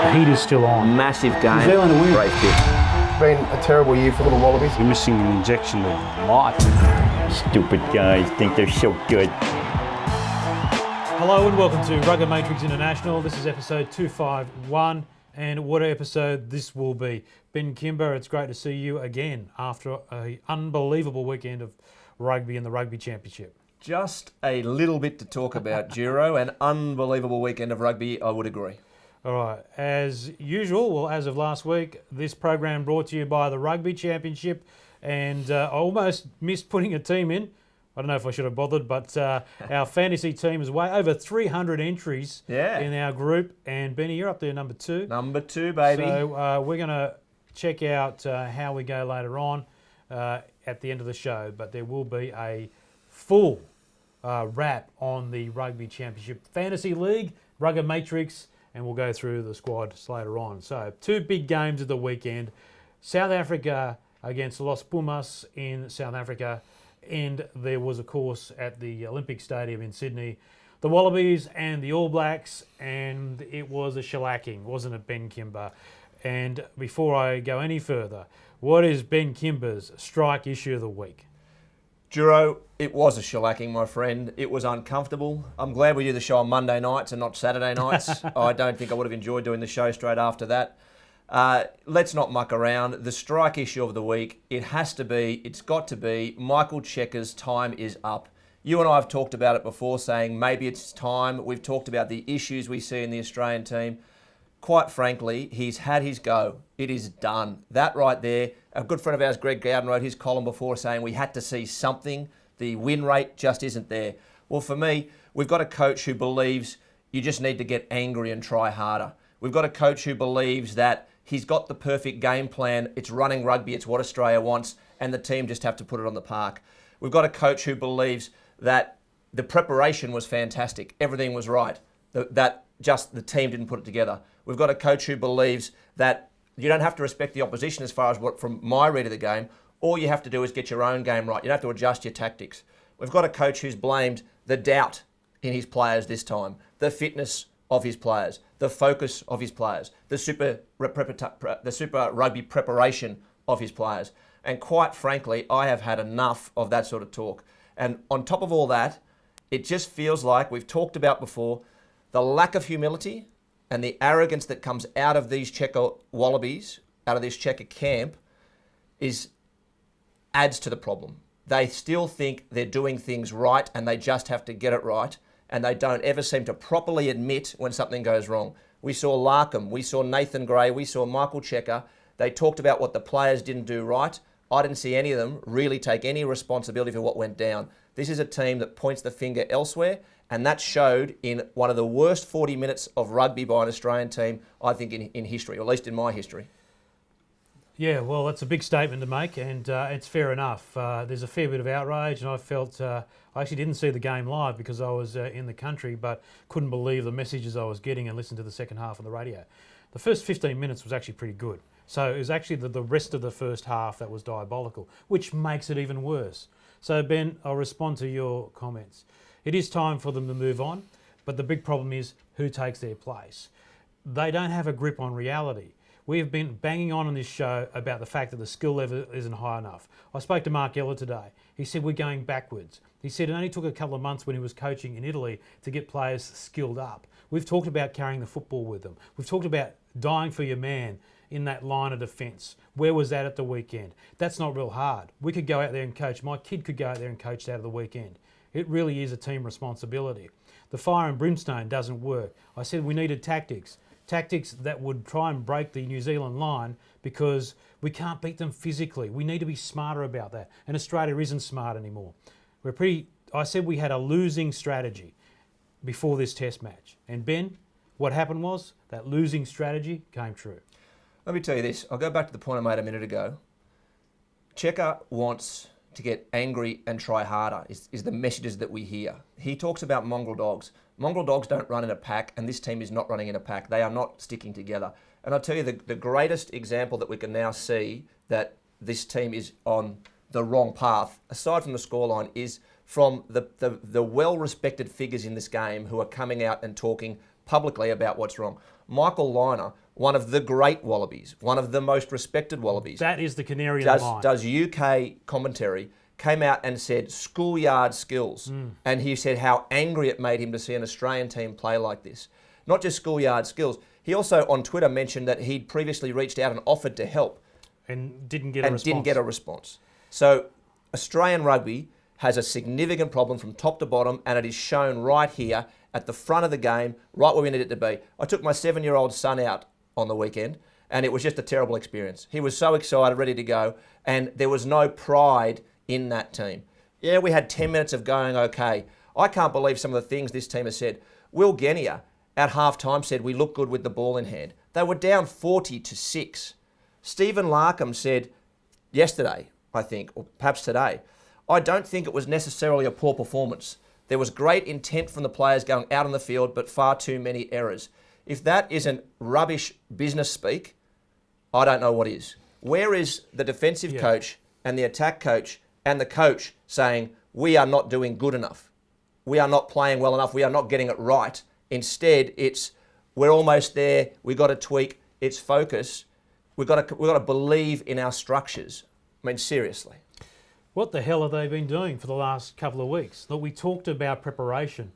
The heat is still on. Massive game. New Zealand to win. Great kick. It's been a terrible year for the Wallabies. You're missing an injection of life. Stupid guys think they're so good. Hello and welcome to RuggaMatrix International. This is episode 251, and what an episode this will be. Ben Kimber, it's great to see you again after an unbelievable weekend of rugby in the Rugby Championship. Just a little bit to talk about, Giro. An unbelievable weekend of rugby, I would agree. All right, as usual, well, as of last week, this program brought to you by the Rugby Championship, and I almost missed putting a team in. I don't know if I should have bothered, but our fantasy team is way over 300 entries in our group, and Benny, you're up there number 2. Number 2, baby. So we're going to check out how we go later on at the end of the show, but there will be a full wrap on the Rugby Championship Fantasy League, RuggaMatrix, and we'll go through the squads later on. So 2 big games of the weekend. South Africa against Los Pumas in South Africa, and there was, of course, at the Olympic Stadium in Sydney, the Wallabies and the All Blacks, and it was a shellacking, wasn't it, Ben Kimber? And before I go any further, what is Ben Kimber's strike issue of the week? Giro, it was a shellacking, my friend. It was uncomfortable. I'm glad we do the show on Monday nights and not Saturday nights. I don't think I would have enjoyed doing the show straight after that. Let's not muck around. The strike issue of the week, it's got to be, Michael Cheika's time is up. You and I have talked about it before, saying maybe it's time. We've talked about the issues we see in the Australian team. Quite frankly, he's had his go. It is done. That right there, a good friend of ours, Greg Gowden, wrote his column before saying we had to see something. The win rate just isn't there. Well, for me, we've got a coach who believes you just need to get angry and try harder. We've got a coach who believes that he's got the perfect game plan. It's running rugby. It's what Australia wants. And the team just have to put it on the park. We've got a coach who believes that the preparation was fantastic. Everything was right. That just the team didn't put it together. We've got a coach who believes that you don't have to respect the opposition as far as what, from my read of the game, all you have to do is get your own game right. You don't have to adjust your tactics. We've got a coach who's blamed the doubt in his players this time, the fitness of his players, the focus of his players, the super rugby preparation of his players. And quite frankly, I have had enough of that sort of talk. And on top of all that, it just feels like we've talked about before, the lack of humility and the arrogance that comes out of these Cheika Wallabies, out of this Cheika camp, adds to the problem. They still think they're doing things right and they just have to get it right, and they don't ever seem to properly admit when something goes wrong. We saw Larkham, we saw Nathan Gray, we saw Michael Cheika. They talked about what the players didn't do right. I didn't see any of them really take any responsibility for what went down. This is a team that points the finger elsewhere, and that showed in one of the worst 40 minutes of rugby by an Australian team, I think, in history, or at least in my history. Yeah, well, that's a big statement to make, and it's fair enough. There's a fair bit of outrage, and I felt I actually didn't see the game live because I was in the country, but couldn't believe the messages I was getting and listened to the second half on the radio. The first 15 minutes was actually pretty good. So it was actually the rest of the first half that was diabolical, which makes it even worse. So, Ben, I'll respond to your comments. It is time for them to move on, but the big problem is who takes their place. They don't have a grip on reality. We have been banging on this show about the fact that the skill level isn't high enough. I spoke to Mark Ella today. He said we're going backwards. He said it only took a couple of months when he was coaching in Italy to get players skilled up. We've talked about carrying the football with them. We've talked about dying for your man in that line of defence. Where was that at the weekend? That's not real hard. We could go out there and coach. My kid could go out there and coach out of the weekend. It really is a team responsibility. The fire and brimstone doesn't work. I said we needed tactics that would try and break the New Zealand line because we can't beat them physically. We need to be smarter about that. And Australia isn't smart anymore. I said we had a losing strategy before this test match. And Ben, what happened was that losing strategy came true. Let me tell you this. I'll go back to the point I made a minute ago. Cheika wants to get angry and try harder is the messages that we hear. He talks about mongrel dogs. Mongrel dogs don't run in a pack, and this team is not running in a pack. They are not sticking together. And I'll tell you the greatest example that we can now see that this team is on the wrong path, aside from the scoreline, is from the well-respected figures in this game who are coming out and talking publicly about what's wrong. Michael Lynagh one of the great Wallabies, one of the most respected Wallabies, That is the canary in the mine. does UK commentary, came out and said schoolyard skills. And he said how angry it made him to see an Australian team play like this. Not just schoolyard skills. He also on Twitter mentioned that he'd previously reached out and offered to help And didn't get a response. So Australian rugby has a significant problem from top to bottom, and it is shown right here at the front of the game, right where we need it to be. I took my 7-year-old son out on the weekend, and it was just a terrible experience. He was so excited, ready to go, and there was no pride in that team. Yeah, we had 10 minutes of going okay. I can't believe some of the things this team has said. Will Genia at half-time said we look good with the ball in hand. They were down 40-6. Stephen Larkham said yesterday, I think, or perhaps today, I don't think it was necessarily a poor performance. There was great intent from the players going out on the field, but far too many errors. If that isn't rubbish business speak, I don't know what is. Where is the defensive coach and the attack coach and the coach saying, we are not doing good enough. We are not playing well enough. We are not getting it right. Instead, it's, we're almost there. We've got to tweak. It's focus. We've got to believe in our structures. I mean, seriously. What the hell have they been doing for the last couple of weeks? Look, we talked about preparation.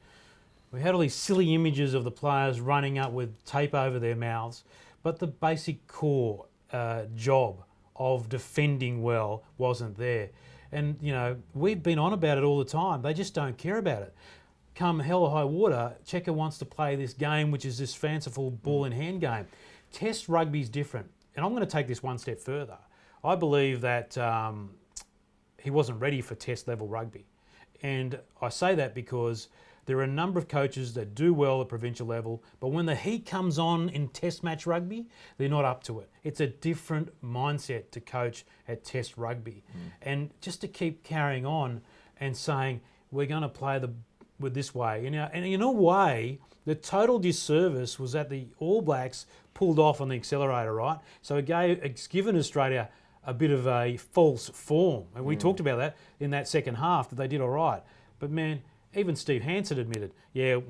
We had all these silly images of the players running up with tape over their mouths, but the basic core job of defending well wasn't there. And, you know, we've been on about it all the time. They just don't care about it. Come hell or high water, Cheika wants to play this game, which is this fanciful ball-in-hand game. Test rugby is different. And I'm going to take this one step further. I believe that he wasn't ready for test-level rugby. And I say that because there are a number of coaches that do well at provincial level, but when the heat comes on in test match rugby, they're not up to it. It's a different mindset to coach at test rugby. And just to keep carrying on and saying, we're going to play with this way. And in a way, the total disservice was that the All Blacks pulled off on the accelerator, right? So it's given Australia a bit of a false form. And we talked about that in that second half, that they did all right. But man, even Steve Hansen admitted,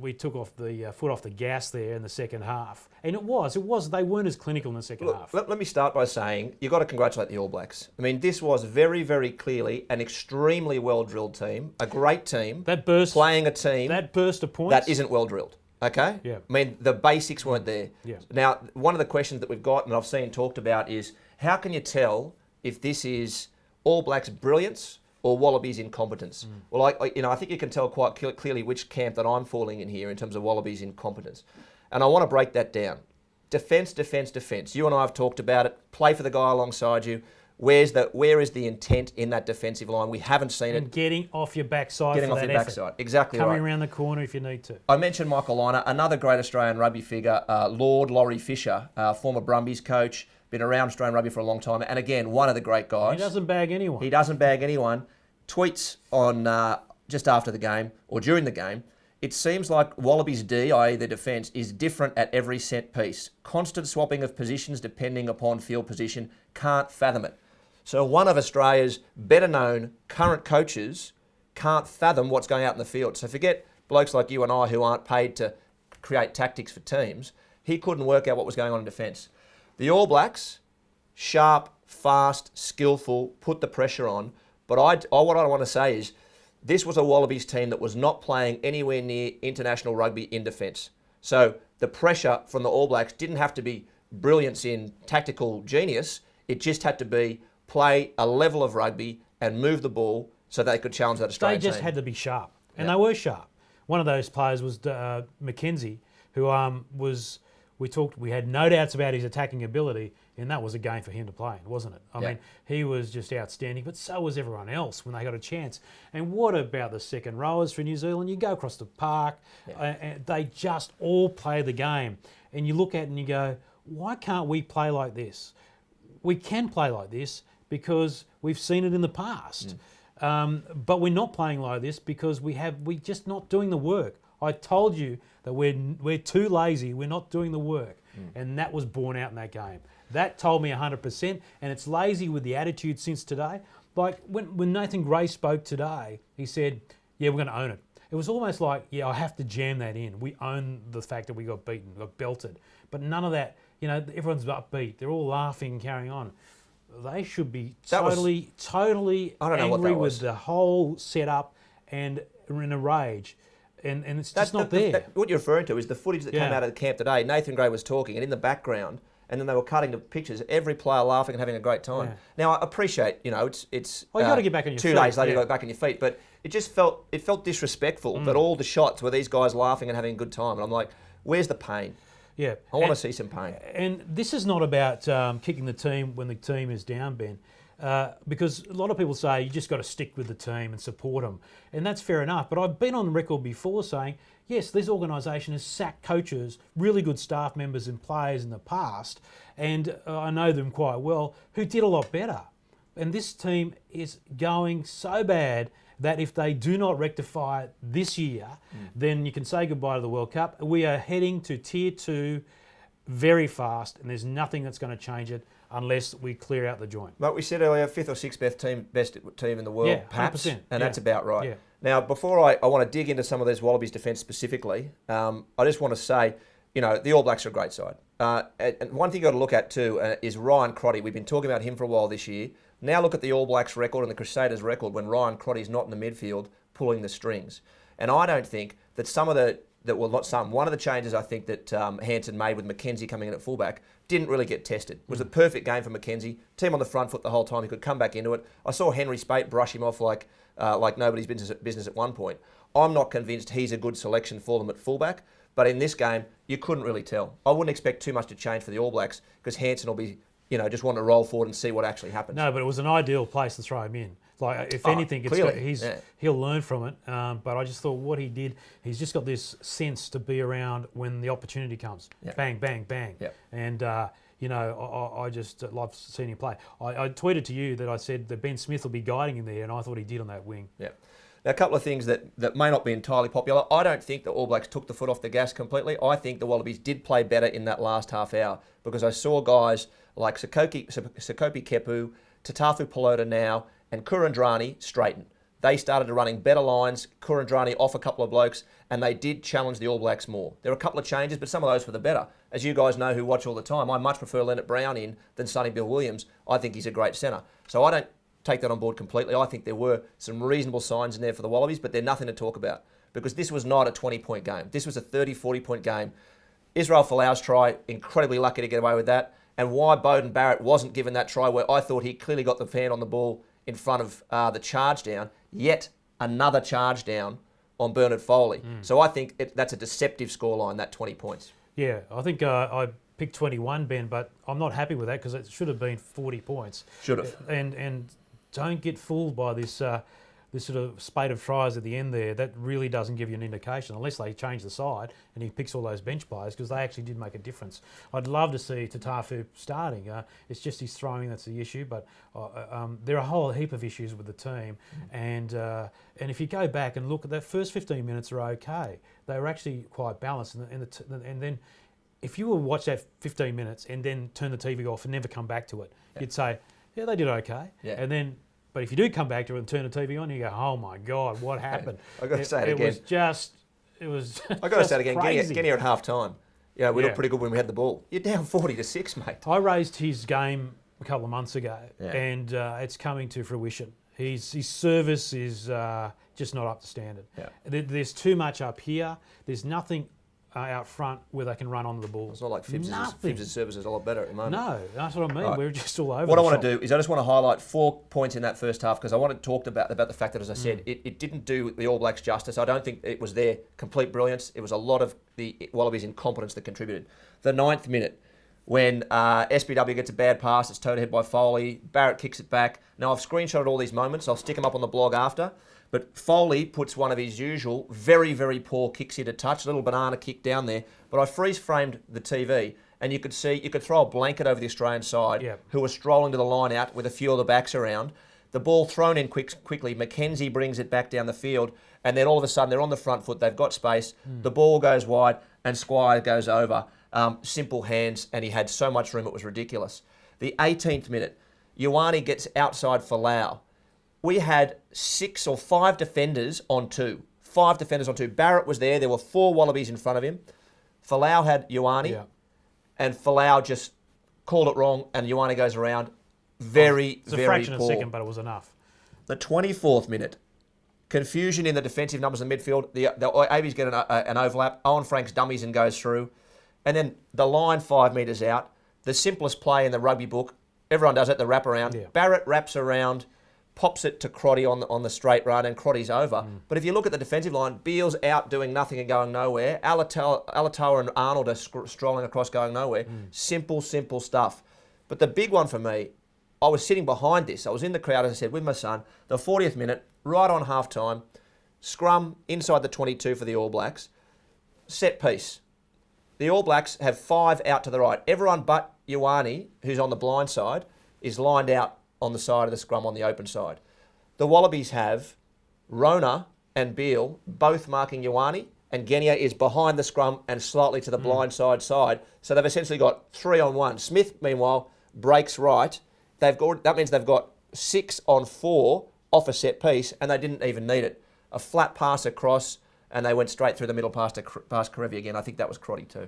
we took off the foot off the gas there in the second half. And it was, they weren't as clinical in the second half. Let me start by saying, you've got to congratulate the All Blacks. I mean, this was very, very clearly an extremely well-drilled team, a great team. Playing a team. That burst of points. That isn't well-drilled. Okay? Yeah. I mean, the basics weren't there. Yeah. Now, one of the questions that we've got and I've seen talked about is, how can you tell if this is All Blacks brilliance or Wallabies incompetence? Well, I think you can tell quite clearly which camp that I'm falling in here in terms of Wallabies incompetence. And I want to break that down. Defence, defence, defence. You and I have talked about it. Play for the guy alongside you. Where is the intent in that defensive line? We haven't seen and it. Getting off your backside Getting for off that your effort. backside. Exactly Coming right. around the corner if you need to. I mentioned Michael Liner, another great Australian rugby figure, Lord Laurie Fisher, former Brumbies coach, been around Australian rugby for a long time, and again, one of the great guys. He doesn't bag anyone. He doesn't bag anyone. Tweets on just after the game or during the game, it seems like Wallabies D, i.e. the defence, is different at every set piece. Constant swapping of positions depending upon field position. Can't fathom it. So one of Australia's better-known current coaches can't fathom what's going out in the field. So forget blokes like you and I who aren't paid to create tactics for teams. He couldn't work out what was going on in defence. The All Blacks, sharp, fast, skillful, put the pressure on. But what I want to say is, this was a Wallabies team that was not playing anywhere near international rugby in defence. So the pressure from the All Blacks didn't have to be brilliance in tactical genius. It just had to be play a level of rugby and move the ball so they could challenge that Australian team. They just had to be sharp, and they were sharp. One of those players was Mackenzie, who we had no doubts about his attacking ability, and that was a game for him to play, wasn't it? I mean, he was just outstanding, but so was everyone else when they got a chance. And what about the second rowers for New Zealand? You go across the park, and they just all play the game. And you look at it and you go, why can't we play like this? We can play like this because we've seen it in the past. But we're not playing like this because we're just not doing the work. I told you that we're too lazy, we're not doing the work. And that was borne out in that game. That told me 100%, and it's lazy with the attitude since today. Like when Nathan Gray spoke today, he said, we're going to own it. It was almost like, I have to jam that in. We own the fact that we got beaten, got belted. But none of that you know, everyone's upbeat. They're all laughing and carrying on. They should be That was- totally I don't know what angry that was. with the whole setup and are in a rage. And it's just not there. What you're referring to is the footage that came Yeah. out of the camp today. Nathan Gray was talking, and in the background, and then they were cutting the pictures. Every player laughing and having a great time. Yeah. Now I appreciate, it's Well, you gotta get back on your 2 feet, days later, yeah. you got back on your feet. But it just felt disrespectful that all the shots were these guys laughing and having a good time, and I'm like, where's the pain? Yeah. I want to see some pain. And this is not about kicking the team when the team is down, Ben, because a lot of people say you just got to stick with the team and support them, and that's fair enough. But I've been on the record before saying, yes, this organisation has sacked coaches, really good staff members and players in the past, and I know them quite well, who did a lot better. And this team is going so bad that if they do not rectify it this year, then you can say goodbye to the World Cup. We are heading to Tier 2 very fast, and there's nothing that's going to change it unless we clear out the joint. But we said earlier, 5th or 6th best team in the world, Yeah, perhaps, 100%, and that's about right. Yeah. Now, before I want to dig into some of these Wallabies defence specifically, I just want to say, the All Blacks are a great side. And one thing you've got to look at too is Ryan Crotty. We've been talking about him for a while this year. Now look at the All Blacks record and the Crusaders record when Ryan Crotty's not in the midfield pulling the strings. And I don't think that one of the changes I think that Hansen made with McKenzie coming in at fullback didn't really get tested. It was a perfect game for McKenzie. Team on the front foot the whole time. He could come back into it. I saw Henry Spate brush him off like nobody's business at one point. I'm not convinced he's a good selection for them at fullback. But in this game, you couldn't really tell. I wouldn't expect too much to change for the All Blacks because Hansen will be, just wanting to roll forward and see what actually happens. No, but it was an ideal place to throw him in. Like, if anything, he'll learn from it. But I just thought what he did, he's just got this sense to be around when the opportunity comes. Yeah. Bang, bang, bang. Yeah. And, I just love seeing him play. I tweeted to you that I said that Ben Smith will be guiding him there, and I thought he did on that wing. Yeah. Now, a couple of things that may not be entirely popular. I don't think the All Blacks took the foot off the gas completely. I think the Wallabies did play better in that last half hour because I saw guys like Sakopi Kepu, Tatafu Pelota now, and Kurandrani straighten. They started running better lines, Kurandrani off a couple of blokes, and they did challenge the All Blacks more. There were a couple of changes, but some of those for the better. As you guys know who watch all the time, I much prefer Leonard Brown in than Sonny Bill Williams. I think he's a great centre. So I don't take that on board completely. I think there were some reasonable signs in there for the Wallabies, but they're nothing to talk about because this was not a 20-point game. This was a 30, 40-point game. Israel Folau's try, incredibly lucky to get away with that. And why Beauden Barrett wasn't given that try where I thought he clearly got the fan on the ball in front of the charge down, yet another charge down on Bernard Foley. So I think that's a deceptive scoreline, that 20 points. Yeah, I think I picked 21, Ben, but I'm not happy with that because it should have been 40 points. Should have. And don't get fooled by this sort of spate of tries at the end there. That really doesn't give you an indication unless they change the side and he picks all those bench players because they actually did make a difference. I'd love to see Tatafu starting. It's just his throwing that's the issue, but there are a whole heap of issues with the team. And if you go back and look at that first 15 minutes are okay. They were actually quite balanced. And then if you were to watch that 15 minutes and then turn the TV off and never come back to it, you'd say, yeah, they did okay. Yeah. And then, but if you do come back to it and turn the TV on, you go, oh my God, what happened? I've got to say it again. It was I've got to say it again. crazy. Get here at half time. We looked pretty good when we had the ball. You're down 40-6, mate. I raised his game a couple of months ago, Yeah. and it's coming to fruition. His service is just not up to standard. Yeah. There's too much up here. There's nothing out front where they can run onto the ball. It's not like Nothing. Phibbs' service is a lot better at the moment. No, that's what I mean. Right. We're just all over What the I want shop. to do is I just want to highlight 4 points in that first half because I want to talk about the fact that, as I said, it didn't do the All Blacks justice. I don't think it was their complete brilliance. It was a lot of the Wallabies' incompetence that contributed. The 9th minute, when SBW gets a bad pass, it's towed ahead by Foley. Barrett kicks it back. Now, I've screenshotted all these moments. I'll stick them up on the blog after. But Foley puts one of his usual very, very poor kicks here to touch, a little banana kick down there. But I freeze-framed the TV, and you could throw a blanket over the Australian side, who was strolling to the line out with a few of the backs around. The ball thrown in quickly. McKenzie brings it back down the field, and then all of a sudden they're on the front foot. They've got space. The ball goes wide, and Squire goes over. Simple hands, and he had so much room it was ridiculous. The 18th minute, Ioane gets outside Folau. We had 6 or 5 defenders on 2. 5 defenders on 2. Barrett was there. There were 4 Wallabies in front of him. Folau had Ioane. and Folau just called it wrong, and Ioane goes around. Very, It's a very fraction poor. of a second, but it was enough. The 24th minute, confusion in the defensive numbers in the midfield. The ABs get an overlap. Owen Franks dummies and goes through. And then the line 5 metres out, the simplest play in the rugby book. Everyone does it, the wrap around. Yeah. Barrett wraps around, pops it to Crotty on the straight run, and Crotty's over. But if you look at the defensive line, Beale's out doing nothing and going nowhere. Alatoa and Arnold are strolling across going nowhere. Simple stuff. But the big one for me, I was sitting behind this. I was in the crowd, as I said, with my son. The 40th minute, right on half-time, scrum inside the 22 for the All Blacks. Set piece. The All Blacks have 5 out to the right. Everyone but Ioane, who's on the blind side, is lined out on the side of the scrum on the open side. The Wallabies have Rona and Beale both marking Ioane, and Genia is behind the scrum and slightly to the blind side. So they've essentially got 3 on 1. Smith, meanwhile, breaks right. That means they've got 6 on 4 off a set piece, and they didn't even need it. A flat pass across, and they went straight through the middle past Karevi again. I think that was Crotty too.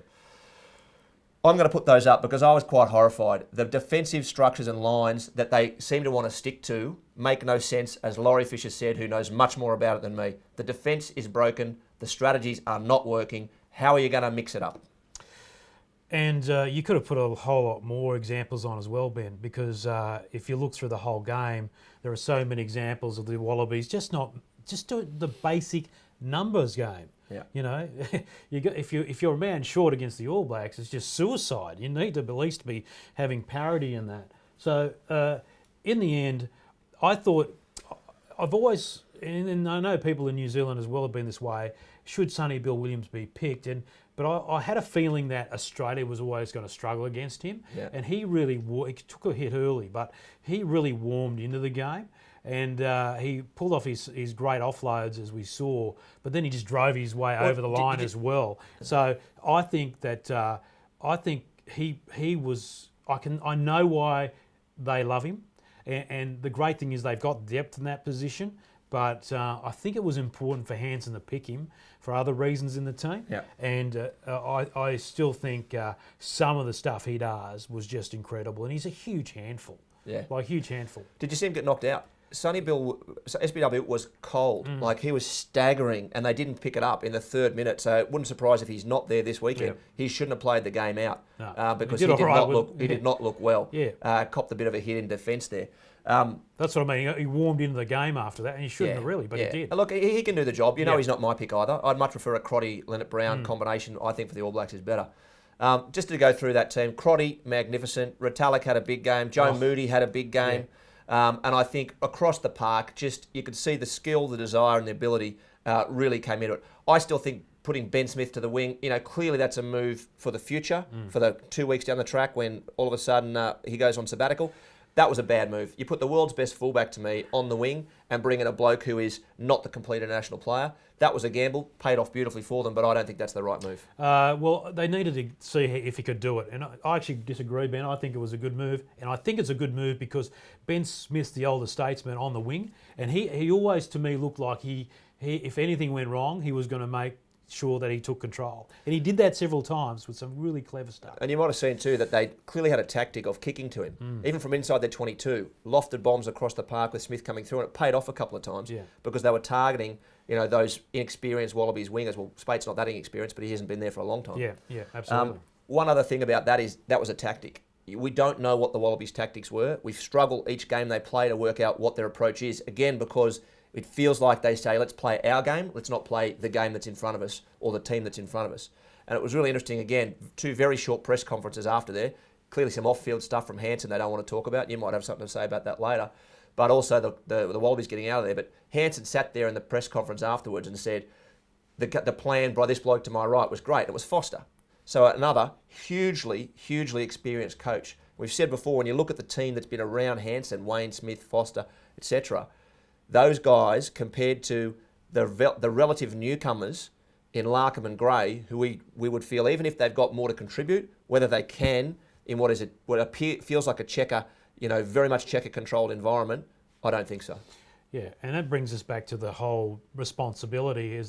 I'm going to put those up because I was quite horrified. The defensive structures and lines that they seem to want to stick to make no sense, as Laurie Fisher said, who knows much more about it than me. The defence is broken. The strategies are not working. How are you going to mix it up? And you could have put a whole lot more examples on as well, Ben, because if you look through the whole game, there are so many examples of the Wallabies just doing the basic numbers game. Yeah. You know, if you're a man short against the All Blacks, it's just suicide. You need to at least be having parity in that. So in the end, I thought I've always, and I know people in New Zealand as well have been this way. Should Sonny Bill Williams be picked? But I had a feeling that Australia was always going to struggle against him, and he took a hit early, but he really warmed into the game. And he pulled off his great offloads, as we saw, but then he just drove his way over the line as well. So I think that he was. I know why they love him, and the great thing is they've got depth in that position. But I think it was important for Hansen to pick him for other reasons in the team. Yeah. And I still think some of the stuff he does was just incredible, and he's a huge handful. Yeah, like huge handful. Did you see him get knocked out? SBW was cold. Like, he was staggering, and they didn't pick it up in the 3rd minute. So it wouldn't surprise if he's not there this weekend. He shouldn't have played the game out because he did not look well. Yeah. Copped a bit of a hit in defence there. That's what I mean. He warmed into the game after that, and he shouldn't have really, but he did. Look, he can do the job. You know, he's not my pick either. I'd much prefer a Crotty-Leonard Brown combination. I think for the All Blacks is better. Just to go through that team, Crotty, magnificent. Retallick had a big game. Joe Moody had a big game. And I think across the park, just you could see the skill, the desire, and the ability really came into it. I still think putting Ben Smith to the wing, clearly that's a move for the future, for the 2 weeks down the track when all of a sudden he goes on sabbatical. That was a bad move. You put the world's best fullback to me on the wing and bring in a bloke who is not the complete international player. That was a gamble, paid off beautifully for them, but I don't think that's the right move. Well, they needed to see if he could do it. And I actually disagree, Ben. I think it was a good move. And I think it's a good move because Ben Smith's the older statesman on the wing. And he always, to me, looked like he if anything went wrong, he was going to make sure that he took control. And he did that several times with some really clever stuff. And you might have seen too that they clearly had a tactic of kicking to him, even from inside their 22, lofted bombs across the park with Smith coming through, and it paid off a couple of times because they were targeting, those inexperienced Wallabies wingers. Well, Spate's not that inexperienced, but he hasn't been there for a long time. Yeah, absolutely. One other thing about that is that was a tactic. We don't know what the Wallabies' tactics were. We've struggled each game they play to work out what their approach is, again, because it feels like they say, let's play our game, let's not play the game that's in front of us or the team that's in front of us. And it was really interesting, again, 2 very short press conferences after there. Clearly some off-field stuff from Hansen they don't want to talk about. You might have something to say about that later. But also the Wallabies getting out of there. But Hansen sat there in the press conference afterwards and said, the plan by this bloke to my right was great. It was Foster. So another hugely experienced coach. We've said before, when you look at the team that's been around Hansen, Wayne Smith, Foster, etc., those guys compared to the relative newcomers in Larkham and Gray, who we would feel, even if they've got more to contribute, whether they can in what feels like a checker, very much checker-controlled environment, I don't think so. Yeah, and that brings us back to the whole responsibility.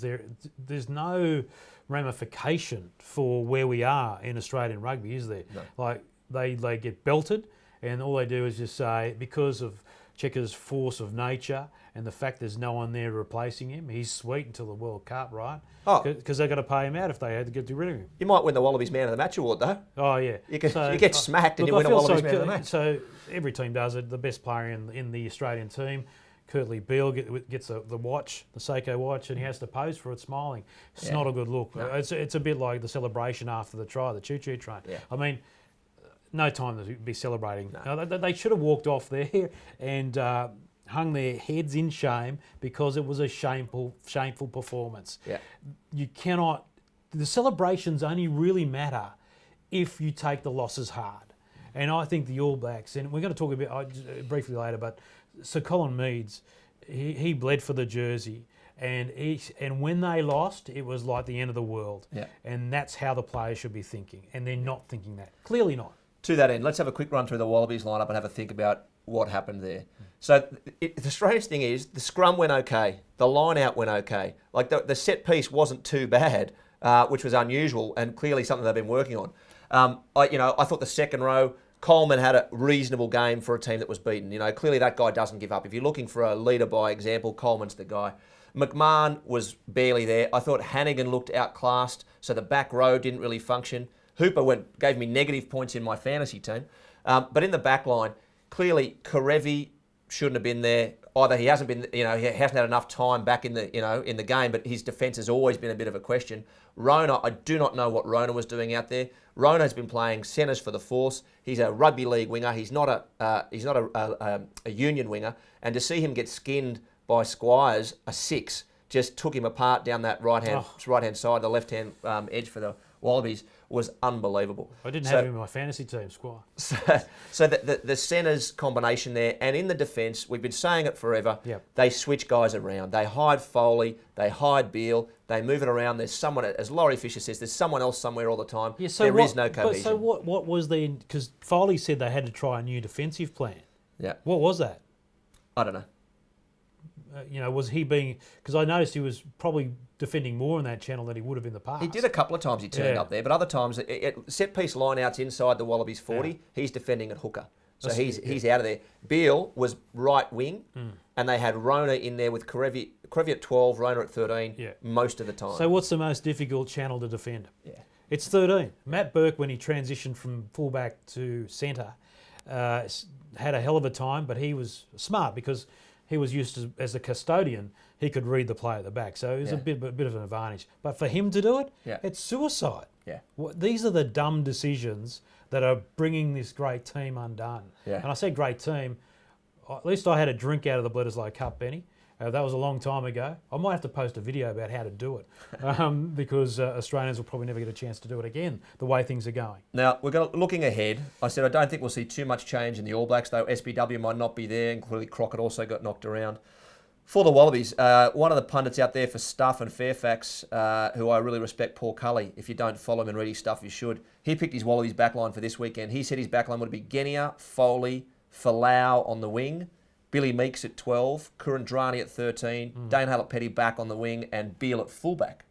There's no ramification for where we are in Australian rugby, is there? No. Like they get belted, and all they do is just say, because of Checker's force of nature and the fact there's no one there replacing him, he's sweet until the World Cup, right? Oh. Because they've got to pay him out if they had to get rid of him. You might win the Wallabies Man of the Match award, though. Oh, yeah. You get smacked and you win a Wallabies Man of the Match. So every team does it. The best player in the Australian team, Curtly Beale, gets the watch, the Seiko watch, and he has to pose for it smiling. It's not a good look. No. It's a bit like the celebration after the try, the choo-choo train. Yeah. I mean, no time to be celebrating. No. They should have walked off there and hung their heads in shame because it was a shameful performance. Yeah. You cannot... The celebrations only really matter if you take the losses hard. And I think the All Blacks, and we're going to talk a bit briefly later, but Sir Colin Meads, he bled for the jersey, and when they lost, it was like the end of the world. Yeah. And that's how the players should be thinking, and they're not thinking that. Clearly not. To that end, let's have a quick run through the Wallabies lineup and have a think about what happened there. So the strange thing is, the scrum went okay, the line out went okay. Like the set piece wasn't too bad, which was unusual and clearly something they've been working on. I thought the second row, Coleman had a reasonable game for a team that was beaten. Clearly that guy doesn't give up. If you're looking for a leader by example, Coleman's the guy. McMahon was barely there. I thought Hannigan looked outclassed, so the back row didn't really function. Hooper gave me negative points in my fantasy team. But in the back line, clearly Karevi shouldn't have been there. Either he hasn't been, he hasn't had enough time back in the game, but his defence has always been a bit of a question. Rona, I do not know what Rona was doing out there. Rona's been playing centres for the Force. He's a rugby league winger. He's not a union winger. And to see him get skinned by Squires, a 6, just took him apart down that right hand side, the left hand edge for the Wallabies, was unbelievable. I didn't have him in my fantasy team, Squire. So the centres combination there, and in the defence, we've been saying it forever, they switch guys around. They hide Foley, they hide Beale, they move it around. There's someone, as Laurie Fisher says, there's someone else somewhere all the time. Yeah, so there is no cohesion. So what was the... Because Foley said they had to try a new defensive plan. Yeah. What was that? I don't know. Was he being... Because I noticed he was probably defending more in that channel than he would have in the past. He did a couple of times he turned up there, but other times, set-piece line-outs inside the Wallabies 40, he's defending at hooker. So he's out of there. Beale was right wing, and they had Rona in there with Karevi at 12, Rona at 13 most of the time. So what's the most difficult channel to defend? Yeah. It's 13. Matt Burke, when he transitioned from fullback to centre, had a hell of a time, but he was smart because he was used to, as a custodian, he could read the play at the back. So it was a bit of an advantage. But for him to do it, it's suicide. Yeah. These are the dumb decisions that are bringing this great team undone. Yeah. And I say great team, at least I had a drink out of the Bledisloe Cup, Benny. That was a long time ago. I might have to post a video about how to do it because Australians will probably never get a chance to do it again, the way things are going. Now, looking ahead, I said I don't think we'll see too much change in the All Blacks, though SBW might not be there, and clearly Crockett also got knocked around. For the Wallabies, one of the pundits out there for Stuff and Fairfax, who I really respect, Paul Cully. If you don't follow him and read his stuff, you should. He picked his Wallabies backline for this weekend. He said his backline would be Genia, Foley, Folau on the wing, Billy Meeks at 12, Kurandrani at 13, Dane Hallett-Petty back on the wing, and Beale at fullback,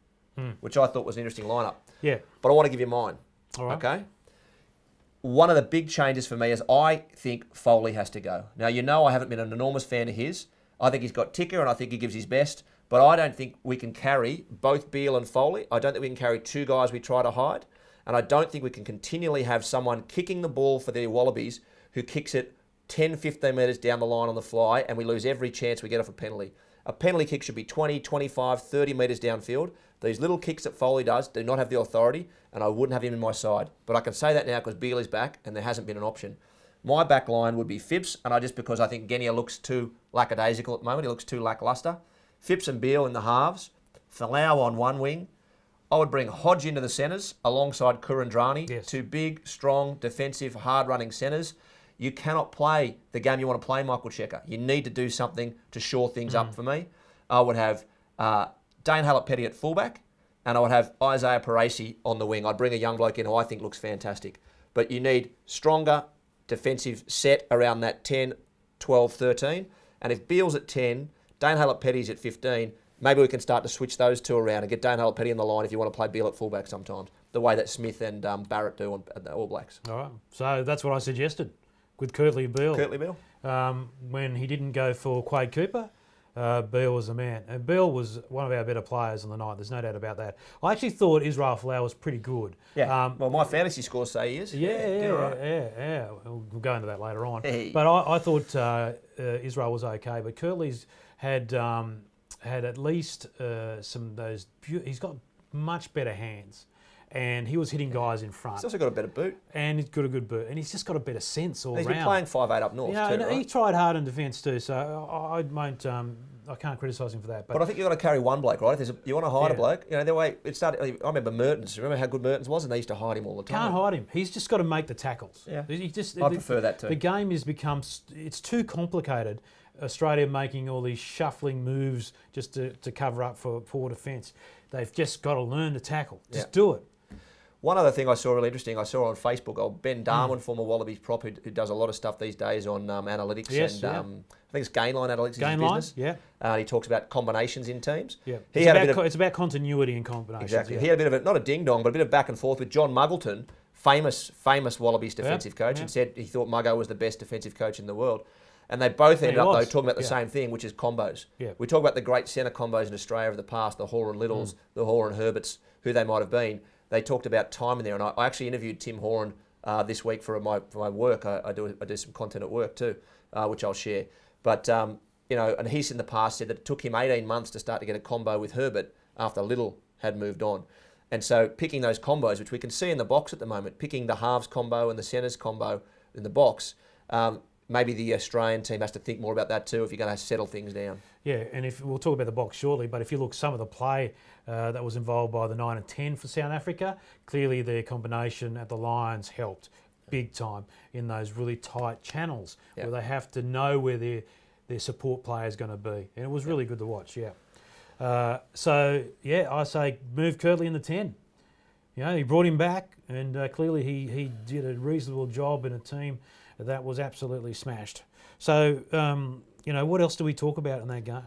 which I thought was an interesting lineup. Yeah. But I want to give you mine. All right. Okay? One of the big changes for me is I think Foley has to go. Now, I haven't been an enormous fan of his. I think he's got ticker and I think he gives his best, but I don't think we can carry both Beale and Foley. I don't think we can carry two guys we try to hide, and I don't think we can continually have someone kicking the ball for the Wallabies who kicks it 10, 15 metres down the line on the fly, and we lose every chance we get off a penalty. A penalty kick should be 20, 25, 30 metres downfield. These little kicks that Foley does do not have the authority, and I wouldn't have him in my side. But I can say that now because Beale is back, and there hasn't been an option. My back line would be Phipps, and because I think Genia looks too lackadaisical at the moment. He looks too lacklustre. Phipps and Beale in the halves. Folau on one wing. I would bring Hodge into the centres alongside Kurandrani. Yes. Two big, strong, defensive, hard-running centres. You cannot play the game you want to play, Michael Checker. You need to do something to shore things up for me. I would have Dane Hallett-Petty at fullback, and I would have Isaiah Parasi on the wing. I'd bring a young bloke in who I think looks fantastic. But you need stronger defensive set around that 10, 12, 13. And if Beale's at 10 Dane Hallett-Petty's at 15. Maybe we can start to switch those two around and get Dane Hallett-Petty on the line if you want to play Beale at fullback sometimes, the way that Smith and Barrett do on the All Blacks. All right. So that's what I suggested with Curtly Beale. Curtly Beale? When he didn't go for Quade Cooper, Beale was the man. And Beale was one of our better players on the night. There's no doubt about that. I actually thought Israel Folau was pretty good. Yeah. Well, my fantasy scores say he is. Yeah. We'll go into that later on. Hey. But I thought Israel was okay. But Curtly's had at least some of those. He's got much better hands. And he was hitting guys in front. He's also got a better boot. And he's got a good boot. And he's just got a better sense all round. He's been playing 5'8" up north too, right? He tried hard in defence too, so I won't. I can't criticise him for that. But I think you've got to carry one bloke, right? If you want to hide a bloke, the way it started. I remember Mertens. Remember how good Mertens was, and they used to hide him all the time. Can't hide him. He's just got to make the tackles. Yeah, I prefer that too. The game has become. It's too complicated. Australia making all these shuffling moves just to cover up for poor defence. They've just got to learn to tackle. Just do it. One other thing I saw really interesting, I saw on Facebook, Ben Darwin, former Wallabies prop, who does a lot of stuff these days on analytics I think it's Gainline Analytics. Gainline, is his business. He talks about combinations in teams. Yeah, it's about continuity and combinations. Exactly. Yeah. He had a bit of not a ding dong, but a bit of back and forth with John Muggleton, famous Wallabies defensive coach, and said he thought Muggo was the best defensive coach in the world. And they both ended up, though, talking about the same thing, which is combos. Yeah. We talk about the great centre combos in Australia of the past, the Horan Littles, the Horan Herberts, who they might have been. They talked about time in there, and I actually interviewed Tim Horan this week for my work. I do some content at work too, which I'll share. But and he's in the past said that it took him 18 months to start to get a combo with Herbert after Little had moved on. And so picking those combos, which we can see in the box at the moment, picking the halves combo and the centres combo in the box, maybe the Australian team has to think more about that too if you're going to settle things down. Yeah, and we'll talk about the box shortly, but if you look some of the play that was involved by the 9 and 10 for South Africa, clearly their combination at the Lions helped big time in those really tight channels where they have to know where their support player is going to be. And it was really good to watch, I say move Curtly in the 10. He brought him back, and clearly he did a reasonable job in a team that was absolutely smashed. So, what else do we talk about in that game?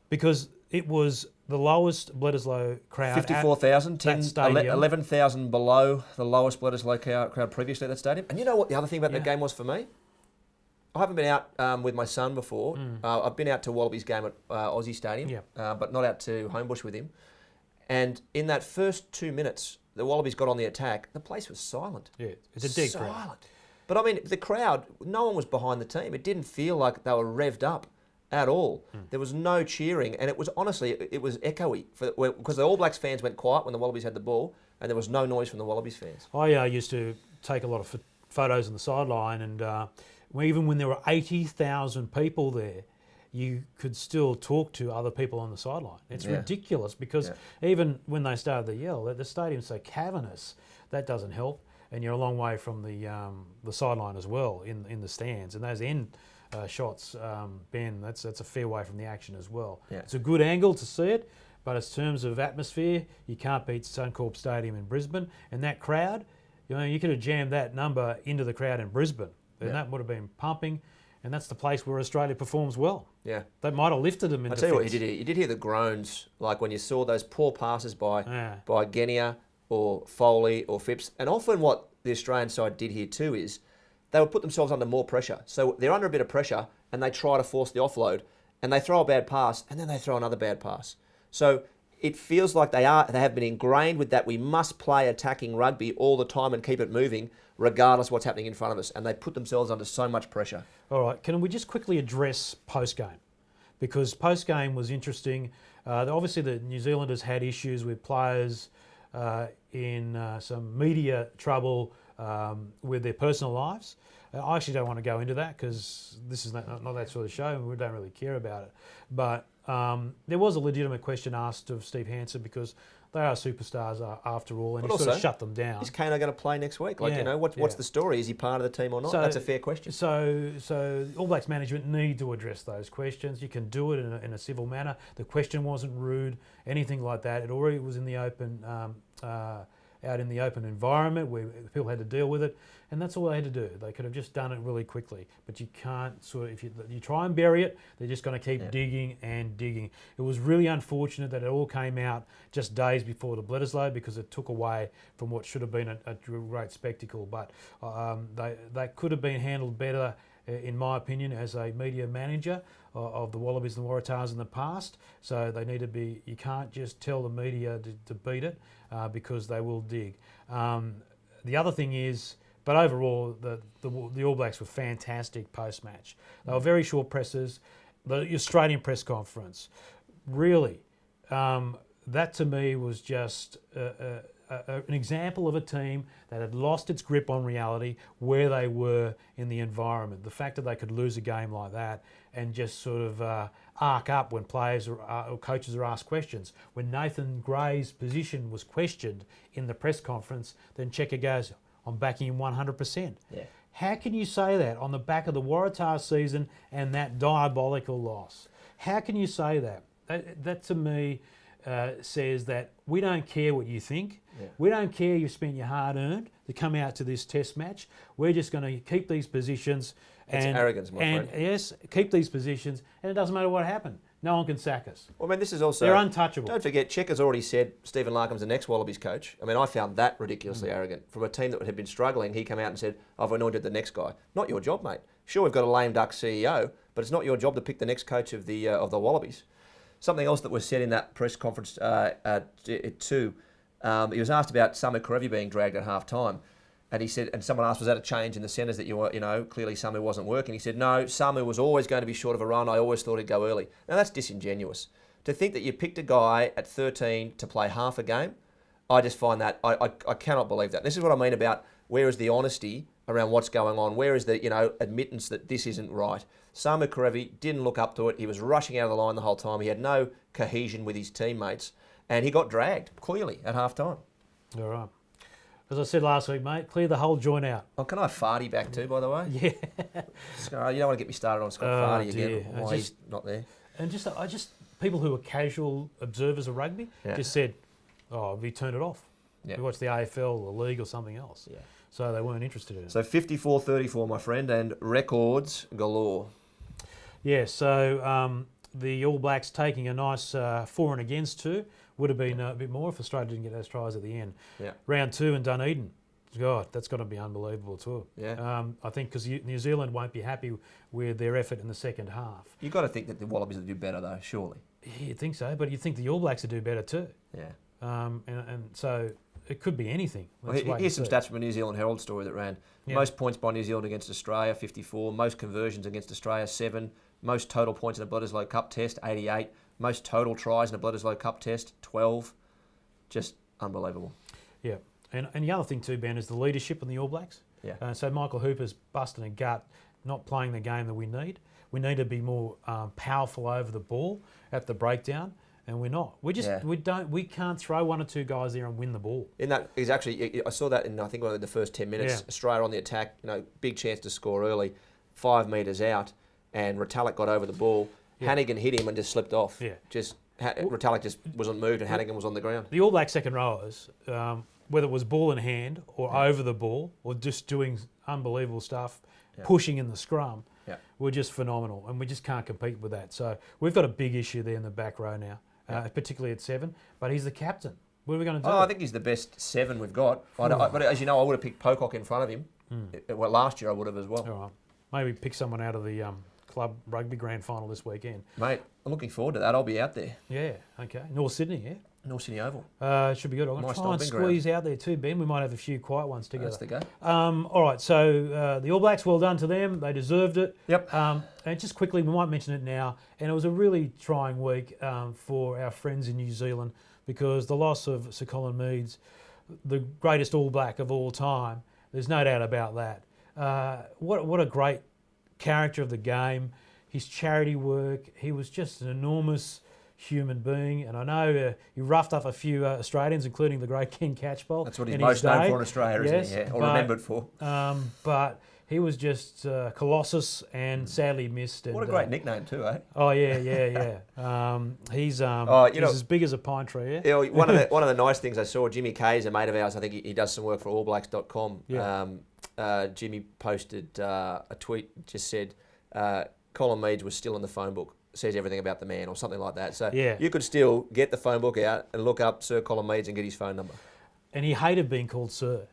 Because it was the lowest Bledisloe crowd 54,000, 11,000 below the lowest Bledisloe crowd previously at that stadium. And you know what the other thing about that game was for me? I haven't been out with my son before. I've been out to Wallabies game at Aussie Stadium, but not out to Homebush with him. And in that first 2 minutes, the Wallabies got on the attack. The place was silent. Yeah, it's a dead crowd. Silent. But I mean, the crowd, no one was behind the team. It didn't feel like they were revved up at all. There was no cheering, and it was honestly, it was echoey because the All Blacks fans went quiet when the Wallabies had the ball, and there was no noise from the Wallabies fans. I used to take a lot of photos on the sideline, and even when there were 80,000 people there, you could still talk to other people on the sideline. It's ridiculous because even when they started to yell, the stadium's so cavernous, that doesn't help. And you're a long way from the sideline as well in the stands. And those end shots, Ben, that's a fair way from the action as well. Yeah. It's a good angle to see it, but in terms of atmosphere, you can't beat Suncorp Stadium in Brisbane. And that crowd, you could have jammed that number into the crowd in Brisbane, and that would have been pumping. And that's the place where Australia performs well. Yeah, that might have lifted them in defence. I tell you what, you did hear the groans, like when you saw those poor passes by Genia or Foley or Phipps. And often what the Australian side did here too is they would put themselves under more pressure. So they're under a bit of pressure and they try to force the offload and they throw a bad pass and then they throw another bad pass. So it feels like they have been ingrained with that. We must play attacking rugby all the time and keep it moving regardless of what's happening in front of us. And they put themselves under so much pressure. All right, can we just quickly address post-game? Because post-game was interesting. Obviously the New Zealanders had issues with players in some media trouble with their personal lives. I actually don't want to go into that because this is not that sort of show and we don't really care about it. But there was a legitimate question asked of Steve Hansen because they are superstars after all, and he sort of shut them down. Is Kano going to play next week? What's the story? Is he part of the team or not? That's a fair question. So All Blacks management need to address those questions. You can do it in a civil manner. The question wasn't rude, anything like that. It already was in the open out in the open environment where people had to deal with it, and that's all they had to do. They could have just done it really quickly, but you can't sort of, if you try and bury it, they're just going to keep digging and digging. It was really unfortunate that it all came out just days before the Bledisloe, because it took away from what should have been a great spectacle, but they could have been handled better, in my opinion, as a media manager of the Wallabies and Waratahs in the past. So they need to be, you can't just tell the media to beat it, because they will dig. The other thing is, but overall, the All Blacks were fantastic post-match. They were very short presses. The Australian press conference, really, that to me was just an example of a team that had lost its grip on reality, where they were in the environment. The fact that they could lose a game like that and just sort of arc up when players or coaches are asked questions. When Nathan Gray's position was questioned in the press conference, then Cheika goes, I'm backing him 100%. Yeah. How can you say that on the back of the Waratah season and that diabolical loss? How can you say that? That to me says that we don't care what you think. Yeah. We don't care you spent your hard-earned to come out to this test match. We're just going to keep these positions. It's arrogance, my friend. Yes, keep these positions, and it doesn't matter what happened. No one can sack us. Well, I mean, this is also... They're untouchable. Don't forget, Cheika's already said Stephen Larkham's the next Wallabies coach. I mean, I found that ridiculously arrogant. From a team that had been struggling, he came out and said, I've anointed the next guy. Not your job, mate. Sure, we've got a lame duck CEO, but it's not your job to pick the next coach of the Wallabies. Something else that was said in that press conference too, he was asked about Samu Kerevi being dragged at half-time. And he said, and someone asked, was that a change in the centres that clearly Samu wasn't working? He said, no, Samu was always going to be short of a run. I always thought he'd go early. Now, that's disingenuous. To think that you picked a guy at 13 to play half a game, I just find that, I cannot believe that. This is what I mean about where is the honesty around what's going on? Where is the, admittance that this isn't right? Samu Kerevi didn't look up to it. He was rushing out of the line the whole time. He had no cohesion with his teammates. And he got dragged, clearly, at half-time. All right. As I said last week, mate, clear the whole joint out. Oh, can I have Fardy back too, by the way? Yeah. You don't want to get me started on Scott Fardy again. Why he's not there. And people who are casual observers of rugby just said, we turned it off. Yeah. We watched the AFL or League or something else. Yeah. So they weren't interested in it. So 54-34, my friend, and records galore. Yeah, so the All Blacks taking a nice for and against too. Would have been a bit more if Australia didn't get those tries at the end. Yeah. Round 2 in Dunedin. God, that's got to be unbelievable too. Yeah. I think because New Zealand won't be happy with their effort in the second half. You've got to think that the Wallabies will do better though, surely. Yeah, you'd think so, but you'd think the All Blacks would do better too. Yeah. And so it could be anything. Here's some stats from a New Zealand Herald story that ran. Yeah. Most points by New Zealand against Australia, 54. Most conversions against Australia, 7. Most total points in a Bledisloe Cup test, 88. Most total tries in a Bledisloe Cup test, 12. Just unbelievable. Yeah. And the other thing too, Ben, is the leadership in the All Blacks. Yeah. So Michael Hooper's busting a gut, not playing the game that we need. We need to be more powerful over the ball at the breakdown, and we're not. We can't throw one or two guys there and win the ball. In that is actually, I saw that in I think one of the first 10 minutes. Yeah. Australia on the attack, big chance to score early, 5 metres out, and Retallick got over the ball. Yeah. Hannigan hit him and just slipped off. Yeah. Retallick just wasn't moved and Hannigan was on the ground. The All Black second rowers, whether it was ball in hand or over the ball or just doing unbelievable stuff, pushing in the scrum, were just phenomenal, and we just can't compete with that. So we've got a big issue there in the back row now, particularly at 7. But he's the captain. What are we going to do? Oh, I think he's the best 7 we've got. But as you know, I would have picked Pocock in front of him. Well, last year I would have as well. All right. Maybe pick someone out of the club rugby grand final this weekend. Mate, I'm looking forward to that. I'll be out there. Yeah, okay. North Sydney, yeah? North Sydney Oval. Should be good. I'm going to try and squeeze out there too, Ben. We might have a few quiet ones together. That's the go. All right, so the All Blacks, well done to them. They deserved it. Yep. And just quickly, we might mention it now, and it was a really trying week for our friends in New Zealand because the loss of Sir Colin Meads, the greatest All Black of all time, there's no doubt about that. What a great character of the game, his charity work. He was just an enormous human being, and I know he roughed up a few Australians, including the great Ken Catchpole. That's what he's most known for in Australia, isn't he? Yeah, or remembered for. But he was just Colossus and sadly missed. And, What a great nickname too, eh? Oh yeah. He's as big as a pine tree. Yeah. You know, one of the nice things I saw, Jimmy Kay is a mate of ours. I think he does some work for allblacks.com. Yeah. Jimmy posted a tweet, just said Colin Meads was still in the phone book. Says everything about the man or something like that. So Yeah. you could still get the phone book out and look up Sir Colin Meads and get his phone number. And he hated being called Sir.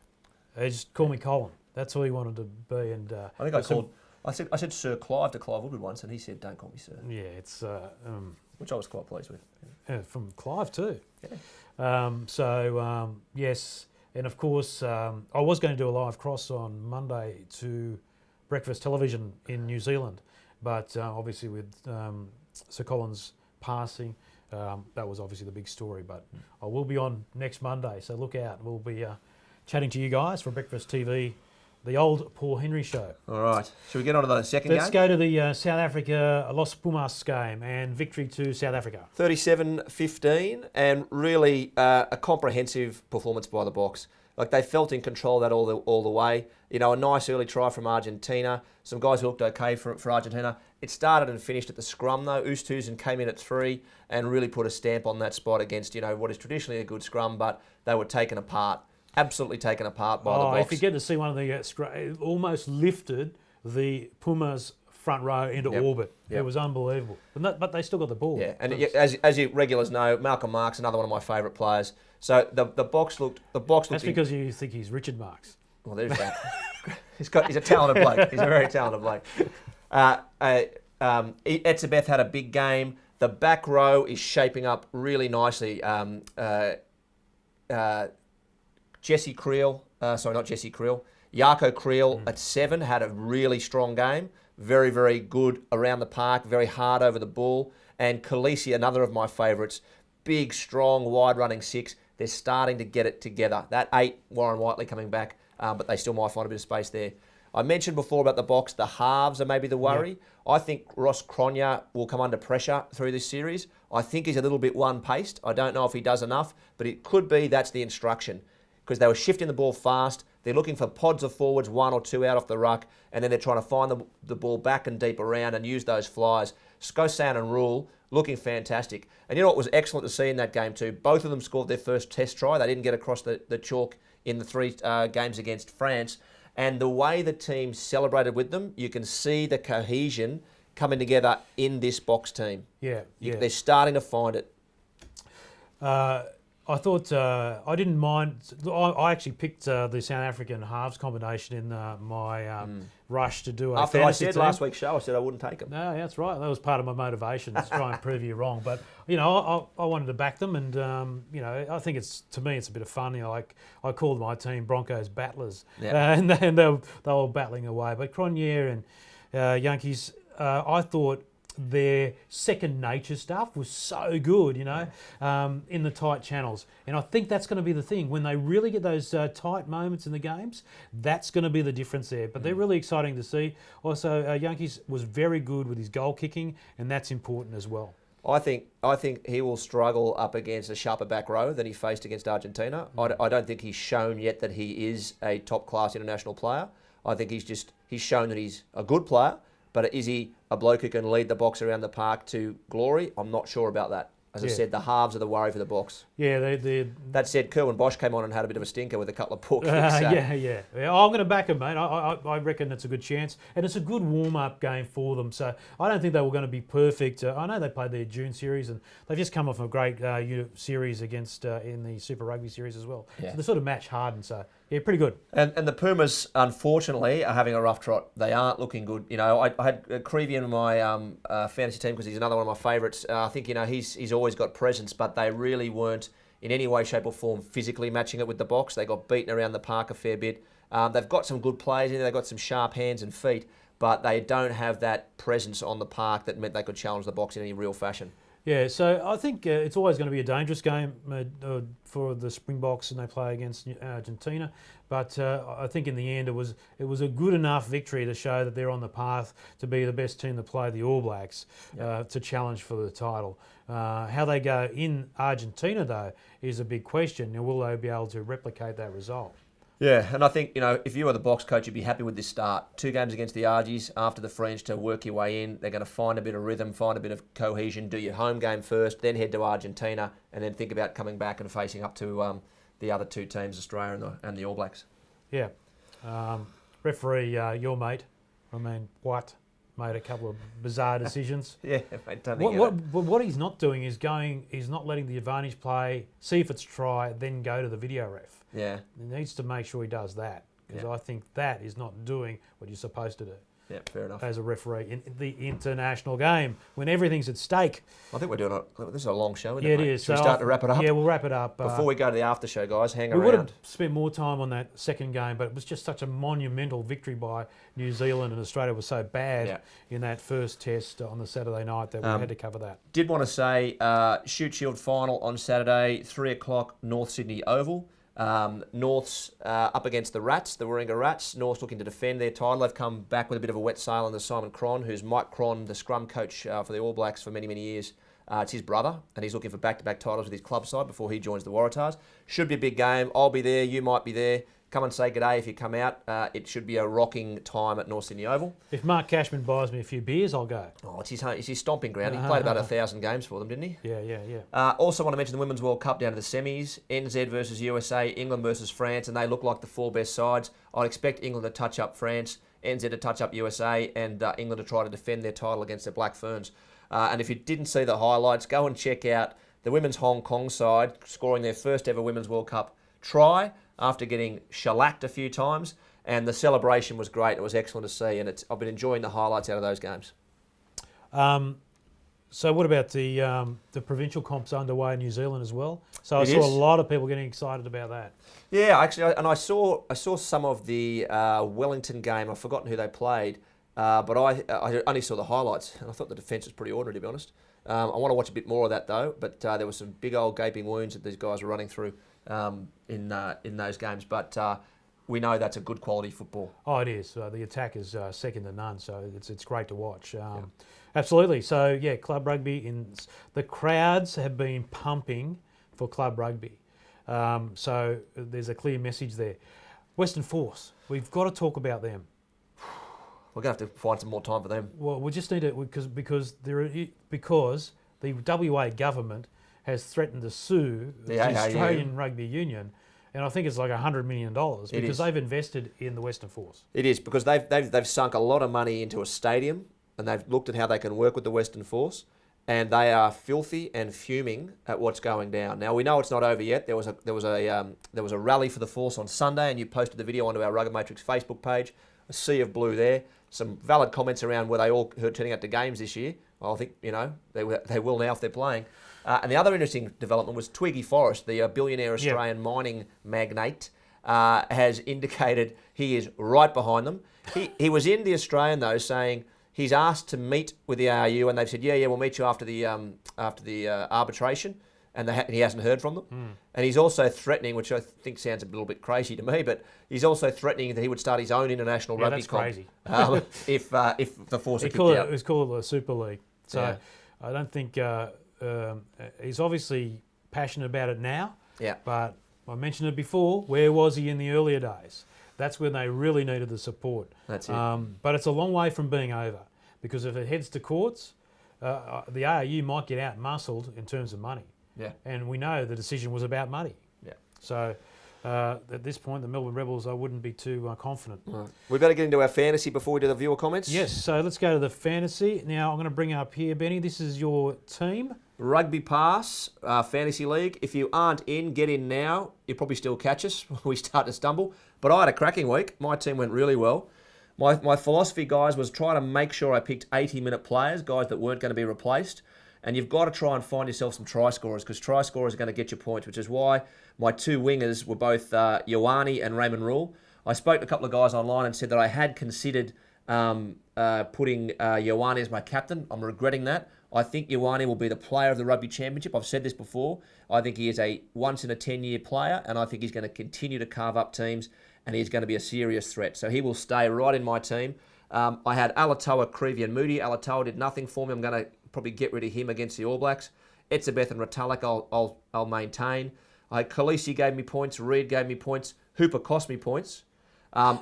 He just called me Colin. That's all he wanted to be. And I think I said Sir Clive to Clive Woodward once, and he said, "Don't call me Sir." yeah, it's Which I was quite pleased with. from Clive too. Yeah. Yes, and of course I was going to do a live cross on Monday to breakfast television in New Zealand, but obviously with Sir Colin's passing, that was obviously the big story. But I will be on next Monday, so look out. We'll be chatting to you guys for Breakfast TV, the old Paul Henry show. All right. Should we get on to the second Let's game? go to the South Africa Los Pumas game and victory to South Africa. 37-15, and really a comprehensive performance by the Boks. Like, they felt in control of that all the way. You know, a nice early try from Argentina. Some guys who looked okay for Argentina. It started and finished at the scrum, though. Oosthuizen came in at 3 and really put a stamp on that spot against, you know, what is traditionally a good scrum, but they were taken apart. Absolutely taken apart by the Boks. If you get to see one of the it almost lifted the Pumas front row into orbit. Yep. It was unbelievable. But they still got the ball. Yeah, and as you regulars know, Malcolm Marks, another one of my favourite players. So the Boks looked. That's because you think he's Richard Marks. Well, there's that. He's a talented bloke. He's a very talented bloke. Etzebeth had a big game. The back row is shaping up really nicely. Jesse Creel, Yarko Creel at 7 had a really strong game. Very, very good around the park, very hard over the ball. And Khaleesi, another of my favourites, big, strong, wide-running 6. They're starting to get it together. That 8, Warren Whiteley coming back, but they still might find a bit of space there. I mentioned before about the Boks, the halves are maybe the worry. Yeah. I think Ross Cronje will come under pressure through this series. I think he's a little bit one-paced. I don't know if he does enough, but it could be that's the instruction. Because they were shifting the ball fast. They're looking for pods of forwards, 1 or 2 out off the ruck, and then they're trying to find the ball back and deep around and use those flyers. Skosan and Rule looking fantastic. And you know what was excellent to see in that game too? Both of them scored their first test try. They didn't get across the chalk in the 3 games against France. And the way the team celebrated with them, you can see the cohesion coming together in this Boks team. Yeah. They're starting to find it. I thought I didn't mind. I actually picked the South African halves combination in my rush to do a After fantasy I said team. last week's show, I said I wouldn't take them. No, that's right. That was part of my motivation to try and prove you wrong. But you know, I wanted to back them, and you know, I think it's a bit of fun. You know, like I called my team Broncos Battlers, and they were battling away. But Cronje and Yankees, I thought their second nature stuff was so good, you know, in the tight channels. And I think that's going to be the thing. When they really get those tight moments in the games, that's going to be the difference there. But they're really exciting to see. Also, Yankees was very good with his goal kicking, and that's important as well. I think he will struggle up against a sharper back row than he faced against Argentina. I don't think he's shown yet that he is a top-class international player. I think he's shown that he's a good player. But is he a bloke who can lead the Boks around the park to glory? I'm not sure about that. As I said, the halves are the worry for the Boks. Yeah, That said, Kerwin Bosch came on and had a bit of a stinker with a couple of poor kicks. Yeah. I'm going to back him, mate. I reckon it's a good chance. And it's a good warm-up game for them. So I don't think they were going to be perfect. I know they played their June series, and they've just come off a great series against in the Super Rugby series as well. Yeah. So they sort of match hardened. So yeah, pretty good. And the Pumas, unfortunately, are having a rough trot. They aren't looking good. You know, I had Creevy in my fantasy team because he's another one of my favourites. I think, you know, he's always got presence, but they really weren't in any way, shape or form physically matching it with the Boks. They got beaten around the park a fair bit. They've got some good players in there. They've got some sharp hands and feet, but they don't have that presence on the park that meant they could challenge the Boks in any real fashion. Yeah, so I think it's always going to be a dangerous game for the Springboks, and they play against Argentina. But I think in the end it was a good enough victory to show that they're on the path to be the best team to play the All Blacks to challenge for the title. How they go in Argentina, though, is a big question. Now, will they be able to replicate that result? Yeah, and I think, if you were the box coach, you'd be happy with this start. 2 games against the Argies after the French to work your way in. They're going to find a bit of rhythm, find a bit of cohesion, do your home game first, then head to Argentina, and then think about coming back and facing up to the other 2 teams, Australia and the All Blacks. Yeah. Referee, your mate, White, made a couple of bizarre decisions. Yeah, mate, What he's not doing is he's not letting the advantage play, see if it's try, then go to the video ref. Yeah. He needs to make sure he does that, because I think that is not doing what you're supposed to do. Yeah, fair enough. As a referee in the international game, when everything's at stake. I think we're doing this is a long show, isn't Yeah, it, mate? it is. Should we start to wrap it up? Yeah, we'll wrap it up. Before we go to the after show, guys, hang we would have around. spent more time on that second game, but it was just such a monumental victory by New Zealand, and Australia was so bad in that first test on the Saturday night that we had to cover that. Did want to say, Shoot Shield final on Saturday, 3 o'clock, North Sydney Oval. North's up against the Rats, the Warringah Rats. North's looking to defend their title. They've come back with a bit of a wet sail under Simon Cron, who's Mike Cron, the scrum coach for the All Blacks for many, many years. It's his brother, and he's looking for back-to-back titles with his club side before he joins the Waratahs. Should be a big game. I'll be there. You might be there. Come and say good day if you come out. It should be a rocking time at North Sydney Oval. If Mark Cashman buys me a few beers, I'll go. Oh, it's his stomping ground. He played about 1,000 games for them, didn't he? Yeah. Also want to mention the Women's World Cup down to the semis. NZ versus USA, England versus France, and they look like the 4 best sides. I'd expect England to touch up France, NZ to touch up USA, and England to try to defend their title against the Black Ferns. And if you didn't see the highlights, go and check out the Women's Hong Kong side scoring their first ever Women's World Cup try after getting shellacked a few times, and the celebration was great. It was excellent to see, and I've been enjoying the highlights out of those games. So what about the provincial comps underway in New Zealand as well? So I saw a lot of people getting excited about that. Yeah, actually, and I saw some of the Wellington game. I've forgotten who they played, but I only saw the highlights, and I thought the defence was pretty ordinary, to be honest. I want to watch a bit more of that though, but there were some big old gaping wounds that these guys were running through in those games. But we know that's a good quality football. Oh, it is. The attack is second to none, so it's great to watch. Absolutely. So yeah, club rugby the crowds have been pumping for club rugby. So there's a clear message there. Western Force, we've got to talk about them. We're going to have to find some more time for them. Well, we just need to because the WA government has threatened to sue the Australian Rugby Union, and I think it's like $100 million because they've invested in the Western Force. It is because they've sunk a lot of money into a stadium, and they've looked at how they can work with the Western Force, and they are filthy and fuming at what's going down. Now we know it's not over yet. There was a rally for the Force on Sunday, and you posted the video onto our RuggaMatrix Facebook page. A sea of blue there. Some valid comments around were they all turning out to games this year. Well, I think they will now if they're playing. And the other interesting development was Twiggy Forrest, the billionaire Australian mining magnate, has indicated he is right behind them. He was in the Australian though, saying he's asked to meet with the ARU, and they've said, yeah, we'll meet you after the arbitration, and he hasn't heard from them. And he's also threatening, which I think sounds a little bit crazy to me, but he's also threatening that he would start his own international rugby comp. Crazy. If the Force are kicked out. It was called the Super League. So I don't think he's obviously passionate about it now. Yeah. But I mentioned it before. Where was he in the earlier days? That's when they really needed the support. That's it. But it's a long way from being over, because if it heads to courts, the ARU might get out-muscled in terms of money. Yeah. And we know the decision was about money. Yeah. So at this point, the Melbourne Rebels, I wouldn't be too confident. Right. We better get into our fantasy before we do the viewer comments. Yes, so let's go to the fantasy. Now I'm going to bring up here, Benny, this is your team. Rugby Pass, Fantasy League. If you aren't in, get in now. You'll probably still catch us when we start to stumble. But I had a cracking week. My team went really well. My philosophy, guys, was try to make sure I picked 80-minute players, guys that weren't going to be replaced. And you've got to try and find yourself some try scorers, because try scorers are going to get you points, which is why my 2 wingers were both Ioane and Raymond Rule. I spoke to a couple of guys online and said that I had considered putting Ioane as my captain. I'm regretting that. I think Ioane will be the player of the Rugby Championship. I've said this before. I think he is a once-in-a-10-year player, and I think he's going to continue to carve up teams, and he's going to be a serious threat. So he will stay right in my team. I had Alatoa, Creevy and Moody. Alatoa did nothing for me. I'm going to probably get rid of him against the All Blacks. Etzebeth and Retallick I'll maintain. Khaleesi gave me points. Reed gave me points. Hooper cost me points.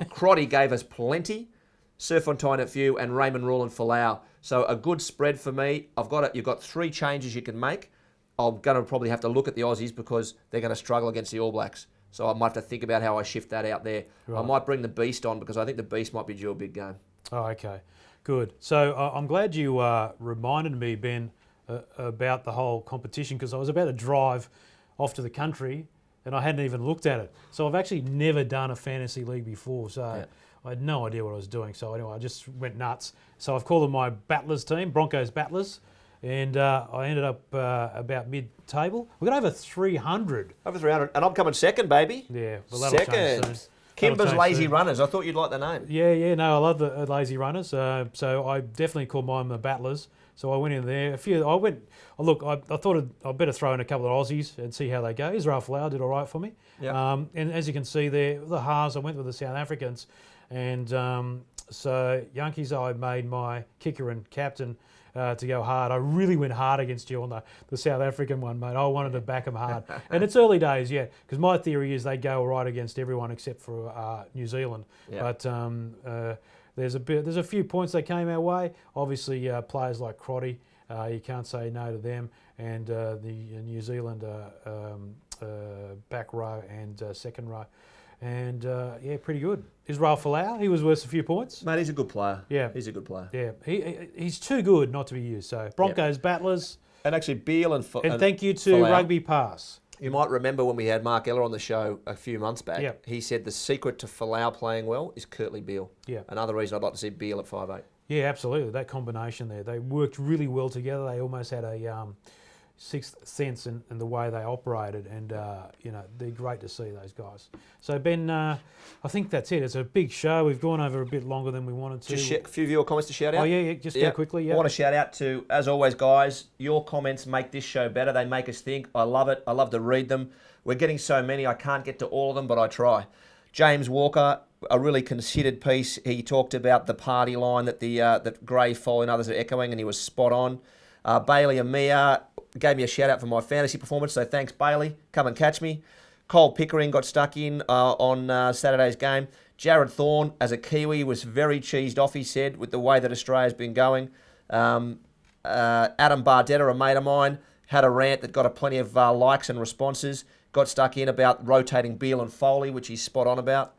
Crotty gave us plenty. Surfontine at few and Raymond Rule and Falau. So a good spread for me. You've got 3 changes you can make. I'm going to probably have to look at the Aussies because they're going to struggle against the All Blacks. So I might have to think about how I shift that out there. Right. I might bring the Beast on because I think the Beast might be due a big game. Oh, okay. Good. So I'm glad you reminded me, Ben, about the whole competition because I was about to drive off to the country and I hadn't even looked at it. So I've actually never done a fantasy league before. So I had no idea what I was doing. So anyway, I just went nuts. So I've called them my Battlers team, Broncos Battlers. And I ended up about mid-table. We've got over 300. Over 300. And I'm coming second, baby. Yeah. Well, that'll change soon. Kimber's Lazy Runners. I thought you'd like the name. Yeah. No, I love the Lazy Runners. So I definitely call mine the Battlers. So I went in there. I thought I'd better throw in a couple of Aussies and see how they go. Israel Folau did all right for me. Yep. And as you can see there, the Haas, I went with the South Africans. And so Yankees, I made my kicker and captain to go hard. I really went hard against you on the South African one, mate. I wanted to back them hard. And it's early days yet, because my theory is they go all right against everyone except for New Zealand. Yep. But there's a few points that came our way. Obviously, players like Crotty, you can't say no to them. And the New Zealand back row and second row. And, pretty good. Israel Folau, he was worth a few points. Mate, he's a good player. Yeah. He's a good player. Yeah, he's too good not to be used. So, Broncos Battlers. And actually, Beale and thank you to Folau. Rugby Pass. You might remember when we had Mark Eller on the show a few months back, he said the secret to Folau playing well is Kurtley Beale. Yeah. Another reason I'd like to see Beale at 5'8". Yeah, absolutely. That combination there. They worked really well together. They almost had a sixth sense in the way they operated, and they're great to see those guys. So Ben, I think that's it. It's a big show. We've gone over a bit longer than we wanted to. Just a few viewer comments to shout out. Oh yeah, just go quickly. Yeah, I want to shout out to, as always, guys. Your comments make this show better. They make us think. I love it. I love to read them. We're getting so many. I can't get to all of them, but I try. James Walker, a really considered piece. He talked about the party line that that Gray, Foley, and others are echoing, and he was spot on. Bailey Amir gave me a shout out for my fantasy performance, so thanks, Bailey. Come and catch me. Cole Pickering got stuck in on Saturday's game. Jared Thorne, as a Kiwi, was very cheesed off, he said, with the way that Australia's been going. Adam Bardetta, a mate of mine, had a rant that got plenty of likes and responses. Got stuck in about rotating Beale and Foley, which he's spot on about.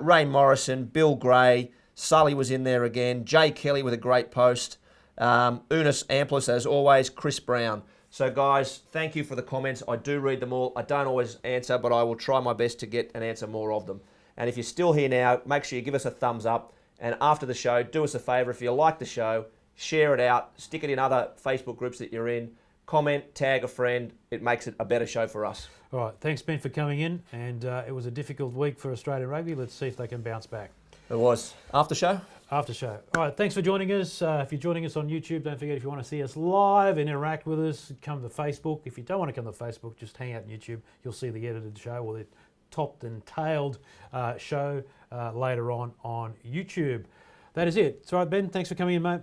Ray Morrison, Bill Gray, Sully was in there again. Jay Kelly with a great post. Eunice Amplis, as always, Chris Brown. So, guys, thank you for the comments. I do read them all. I don't always answer, but I will try my best to get and answer more of them. And if you're still here now, make sure you give us a thumbs up. And after the show, do us a favour. If you like the show, share it out. Stick it in other Facebook groups that you're in. Comment, tag a friend. It makes it a better show for us. All right. Thanks, Ben, for coming in. And it was a difficult week for Australian rugby. Let's see if they can bounce back. It was. After show? After show. All right, thanks for joining us. If you're joining us on YouTube, don't forget, if you want to see us live and interact with us, come to Facebook. If you don't want to come to Facebook, just hang out on YouTube. You'll see the edited show or the topped and tailed show later on YouTube. That is it. It's all right, Ben. Thanks for coming in, mate.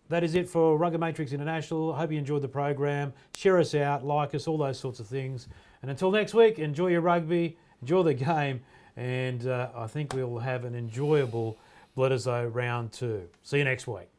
That is it for RuggaMatrix International. I hope you enjoyed the program. Share us out, like us, all those sorts of things. And until next week, enjoy your rugby, enjoy the game, and I think we'll have an enjoyable Bledisloe round 2. See you next week.